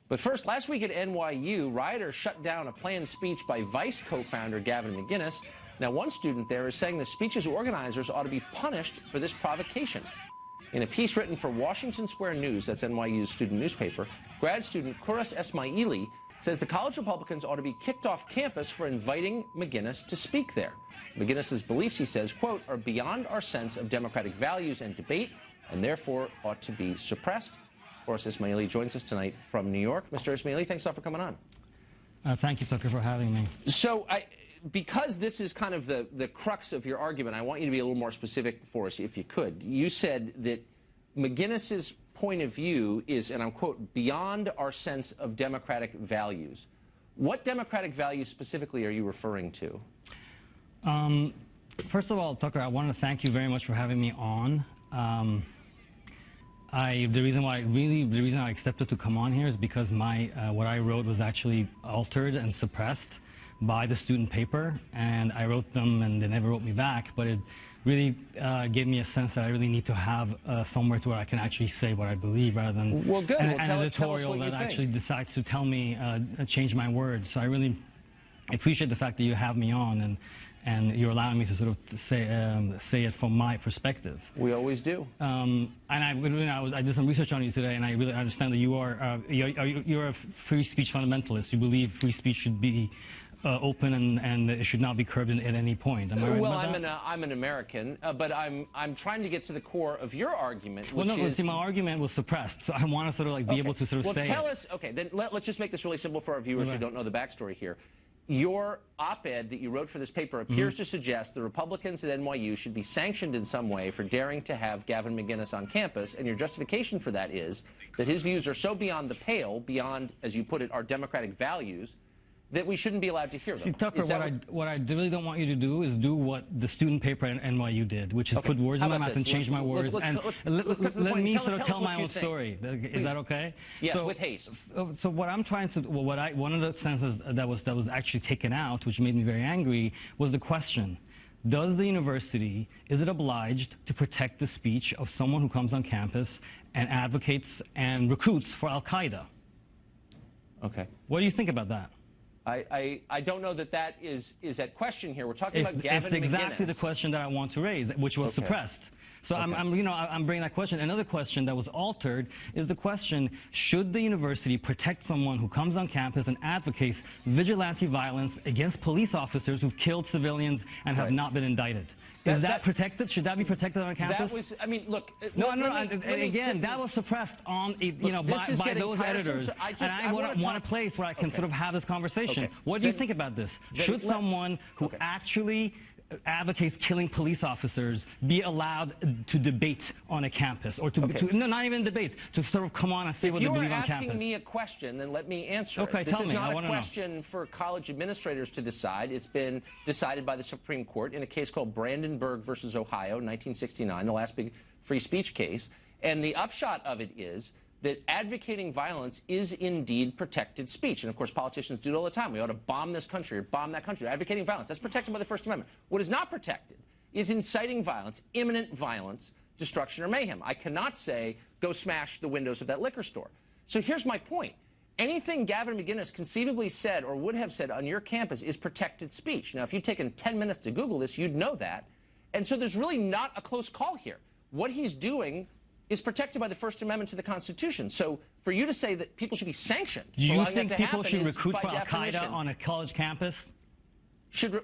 But first, last week at NYU, rioters shut down a planned speech by Vice co-founder Gavin McInnes. Now, one student there is saying the speech's organizers ought to be punished for this provocation. In a piece written for Washington Square News, that's NYU's student newspaper, grad student Kuras Esmaili says the college Republicans ought to be kicked off campus for inviting McInnes to speak there. McInnes's beliefs, he says, quote, are beyond our sense of democratic values and debate, and therefore ought to be suppressed. Kuras Esmaili joins us tonight from New York. Mr. Esmaili, thanks a lot for coming on. Thank you, Tucker, for having me. So, because this is kind of the crux of your argument, I want you to be a little more specific for us, if you could. You said that McInnes's point of view is, and I'm quote, beyond our sense of democratic values. What democratic values specifically are you referring to? First of all, Tucker, I want to thank you very much for having me on. The reason I accepted to come on here is because what I wrote was actually altered and suppressed by the student paper, and I wrote them and they never wrote me back, but it really gave me a sense that I really need to have somewhere to where I can actually say what I believe rather than an editorial that actually decides to tell me, change my words. So I really appreciate the fact that you have me on and you're allowing me to sort of say it from my perspective. We always do. And I did some research on you today, and I really understand that you're a free speech fundamentalist. You believe free speech should be open and it should not be curbed at any point. Am I right about that? I'm an American, but I'm trying to get to the core of your argument, which is... see, my argument was suppressed, so I want to sort of like be able to sort of say tell us, okay, then let's just make this really simple for our viewers who don't know the backstory here. Your op-ed that you wrote for this paper appears to suggest the Republicans at NYU should be sanctioned in some way for daring to have Gavin McInnes on campus, and your justification for that is that his views are so beyond the pale, beyond, as you put it, our democratic values, that we shouldn't be allowed to hear them. See, Tucker, what I really don't want you to do is do what the student paper at NYU did, which is put words in my mouth and change my words. Let me sort of tell my own story. Is that okay? Yes, with haste. So what I'm trying to, one of the sentences that was actually taken out, which made me very angry, was the question: does the university, is it obliged to protect the speech of someone who comes on campus and advocates and recruits for Al-Qaeda? Okay. What do you think about that? I don't know that is at question here. We're talking about Gavin McInnes. It's exactly the question that I want to raise, which was suppressed. So I'm bringing that question. Another question that was altered is the question: should the university protect someone who comes on campus and advocates vigilante violence against police officers who've killed civilians and have not been indicted? Is that protected? Should that be protected on campus? That was, I mean, look. That was suppressed on, by those editors. And I want a place where I can sort of have this conversation. What do you think about this? Should someone who actually advocates killing police officers be allowed to debate on a campus, or no, not even debate, to sort of come on and say what they believe on campus? If you're asking me a question, then let me answer it. This is not a question for college administrators to decide. It's been decided by the Supreme Court in a case called Brandenburg versus Ohio, 1969, the last big free speech case. And the upshot of it is that advocating violence is indeed protected speech. And, of course, politicians do it all the time. We ought to bomb this country or bomb that country. Advocating violence, that's protected by the First Amendment. What is not protected is inciting violence, imminent violence, destruction, or mayhem. I cannot say, go smash the windows of that liquor store. So here's my point. Anything Gavin McInnes conceivably said or would have said on your campus is protected speech. Now, if you'd taken 10 minutes to Google this, you'd know that. And so there's really not a close call here. What he's doing is protected by the First Amendment to the Constitution. So for you to say that people should be sanctioned, do you think people should recruit for Al-Qaeda on a college campus?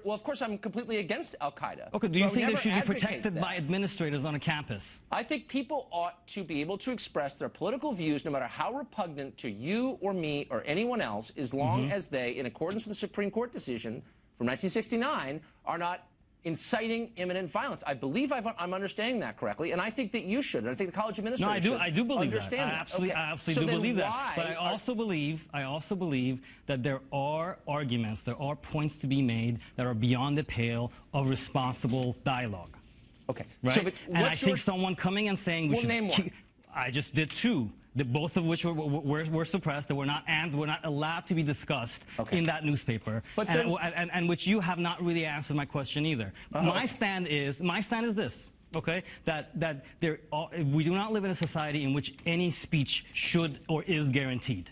Well, of course, I'm completely against Al-Qaeda. Okay, do you think they should be protected by administrators on a campus? I think people ought to be able to express their political views, no matter how repugnant to you or me or anyone else, as long as they, in accordance with the Supreme Court decision from 1969, are not inciting imminent violence. I believe I'm understanding that correctly, and I think that you should, and I think the college administrators should. No, I do believe that. I absolutely do believe that. But I also believe that there are arguments, there are points to be made that are beyond the pale of responsible dialogue. Okay. Right? So, and I think someone coming and saying we should name one. I just did two. Both of which were suppressed, that were not allowed to be discussed in that newspaper, and which you have not really answered my question either. My stand is this: okay, that we do not live in a society in which any speech should or is guaranteed.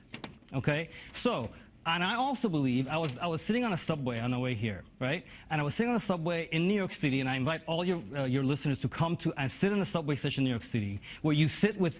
Okay? So, and I also believe, I was sitting on a subway on the way here, right? And I was sitting on a subway in New York City, and I invite all your listeners to come to and sit in a subway station in New York City, where you sit with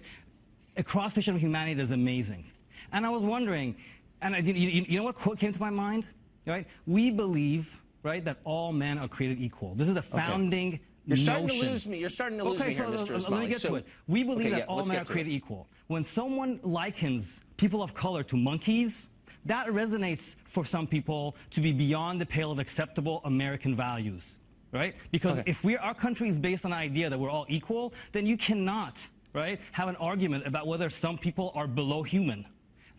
a cross-section of humanity that is amazing. And I was wondering, and you know what quote came to my mind? Right? We believe, right, that all men are created equal. This is the founding You're starting notion. to lose me. You're starting to lose me here, Mr. Ismaili. Let me get to it. We believe that all men are created equal. When someone likens people of color to monkeys, that resonates for some people to be beyond the pale of acceptable American values, right? Because if our country is based on the idea that we're all equal, then you cannot, right, have an argument about whether some people are below human.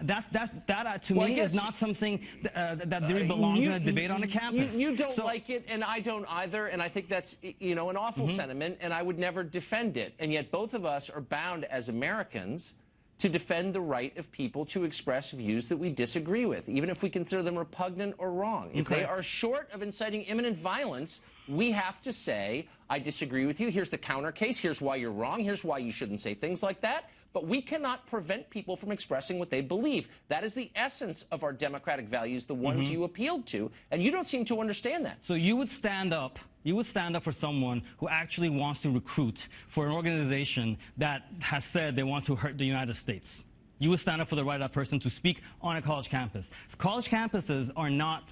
That to me is not something that really belongs in a debate on a campus. You don't like it, and I don't either, and I think that's, you know, an awful sentiment, and I would never defend it. And yet both of us are bound as Americans to defend the right of people to express views that we disagree with, even if we consider them repugnant or wrong. If they are short of inciting imminent violence, we have to say, I disagree with you. Here's the counter case. Here's why you're wrong. Here's why you shouldn't say things like that. But we cannot prevent people from expressing what they believe. That is the essence of our democratic values, the ones you appealed to, and you don't seem to understand that. So you would stand up for someone who actually wants to recruit for an organization that has said they want to hurt the United States. You would stand up for the right of that person to speak on a college campus. College campuses are not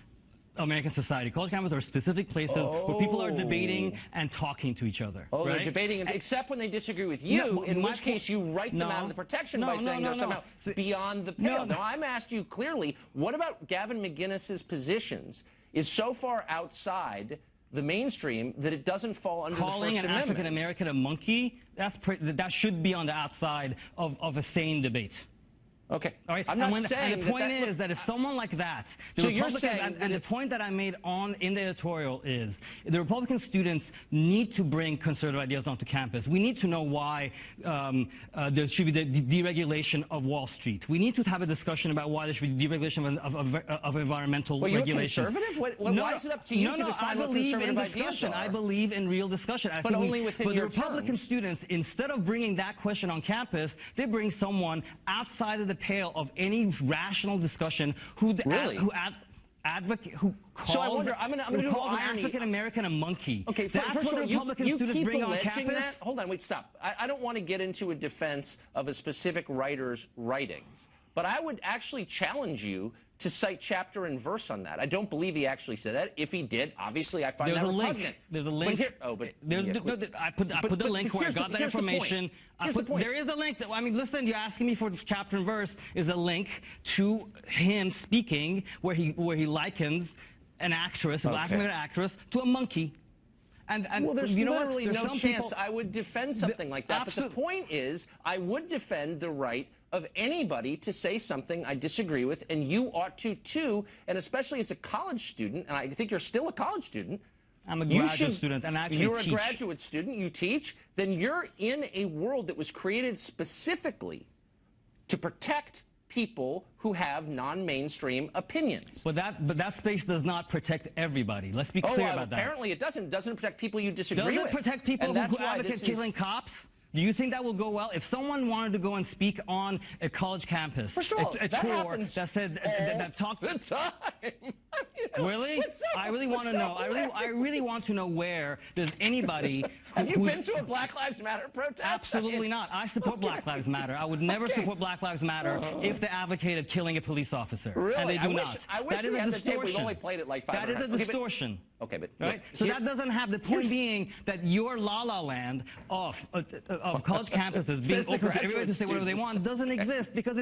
American society. College campuses are specific places where people are debating and talking to each other. Oh, right? They're debating, except when they disagree with you, in which case you write them out of the protection by saying they're somehow beyond the pale. Now, I'm asked you clearly, what about Gavin McInnes's positions is so far outside the mainstream that it doesn't fall under the First Amendment? Calling an African American a monkey, that should be on the outside of a sane debate. Okay. All right. I'm not saying and the point is that if someone like that, so you're saying, and the point that I made in the editorial is the Republican students need to bring conservative ideas onto campus. We need to know why there should be the deregulation of Wall Street. We need to have a discussion about why there should be deregulation of environmental regulations. Well, you're conservative? Why is it up to you to define what conservative ideas are? I believe in real discussion. But only within your terms. But the Republican students, instead of bringing that question on campus, they bring someone outside of the pale of any rational discussion who calls an African American a monkey. Okay, that's what Republican students bring on campus. That. Hold on, wait, stop. I don't want to get into a defense of a specific writer's writings, but I would actually challenge you to cite chapter and verse on that. I don't believe he actually said that. If he did, obviously I find that repugnant. There's a link. I put the link where I got that information. There is a link. I mean, listen, you're asking me for chapter and verse. Is a link to him speaking where he likens an actress, a black American actress, to a monkey. And well, there's literally no chance people, I would defend something like that. But the point is, I would defend the right of anybody to say something I disagree with, and you ought to too, and especially as a college student, and I think you're still a college student. I'm a graduate student, and actually You're a graduate student, you teach, then you're in a world that was created specifically to protect people who have non-mainstream opinions. But that space does not protect everybody. Let's be clear about that. Apparently it doesn't. It doesn't protect people you disagree with. Does it protect people who advocate killing cops? Do you think that will go well? If someone wanted to go and speak on a college campus, first of all, a tour that said that talked the time. Really? I really want to know. I really want to know where there's anybody. Have you been to a Black Lives Matter protest? Absolutely not. I support Black Lives Matter. I would never support Black Lives Matter if they advocated killing a police officer. Really? And they do not. I wish that is a distortion. We've only played it like 5 That is a distortion. Okay, but right. So that doesn't have the point being that your la-la land of college campuses being open to everybody to say whatever they want doesn't exist because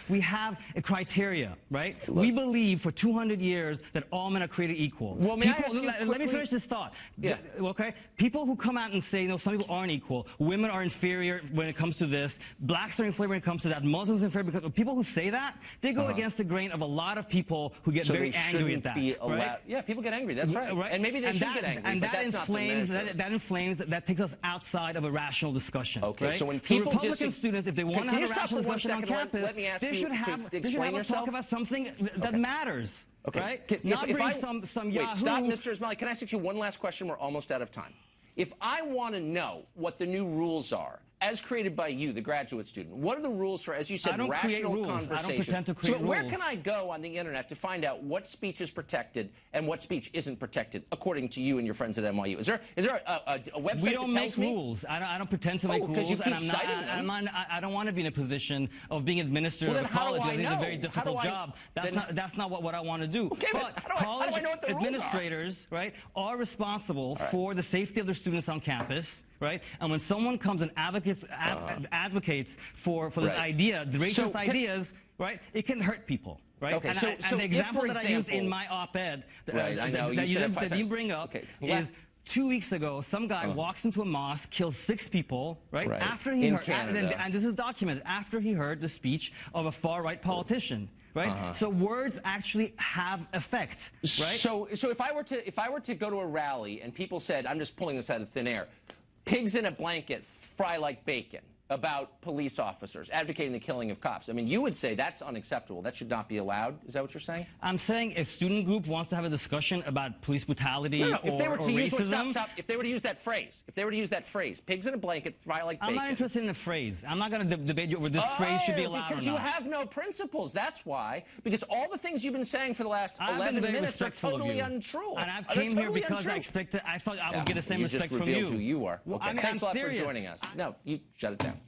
we have a criteria, right? Look, we believe for 200 years that all men are created equal. Well, let me finish this thought. Yeah. Okay. People who come out and say, no, some people aren't equal. Women are inferior when it comes to this. Blacks are inferior when it comes to that. Muslims are inferior because people who say that, they go against the grain of a lot of people who get very angry at that. Right? Yeah, people get angry. That's right. And maybe they should get angry. And but that takes us outside of a rational discussion. Okay, right? so when people Republican students, if they want to have a rational discussion on campus, they should have a talk about something that matters. Okay. Right? Not bring some Yahoo. Wait, stop, Mr. Ismaili. Can I ask you one last question? We're almost out of time. If I want to know what the new rules are as created by you, the graduate student, what are the rules for, as you said, rational conversation? I don't pretend to create rules. Where can I go on the internet to find out what speech is protected and what speech isn't protected, according to you and your friends at NYU? Is there a website We don't make rules. I don't pretend to make rules. Because you keep citing them. I don't want to be in a position of being administrator of a college. I think it's a very difficult job. That's not what I want to do. Okay, but college administrators, right, are responsible for the safety of their students on campus. Right, and when someone comes and advocates for this idea, the racist ideas, right, it can hurt people, right? Okay, and the example that I used in my op-ed that you bring up is 2 weeks ago, some guy walks into a mosque, kills 6 people, right? After he heard, and this is documented, after he heard the speech of a far-right politician. Right, so words actually have effect, right? So if I were to go to a rally and people said, I'm just pulling this out of thin air, pigs in a blanket fry like bacon, about police officers advocating the killing of cops. I mean, you would say that's unacceptable. That should not be allowed. Is that what you're saying? I'm saying if student group wants to have a discussion about police brutality or racism. If they were to use that phrase, pigs in a blanket fry like bacon. I'm not interested in a phrase. I'm not going to debate you over this phrase should be allowed or not. Because you have no principles. That's why. Because all the things you've been saying for the last 11 minutes are totally untrue. And I came here because I thought I would get the same respect from you. You just revealed who you are. Well, okay. Thanks a lot for joining us. No, you shut it down.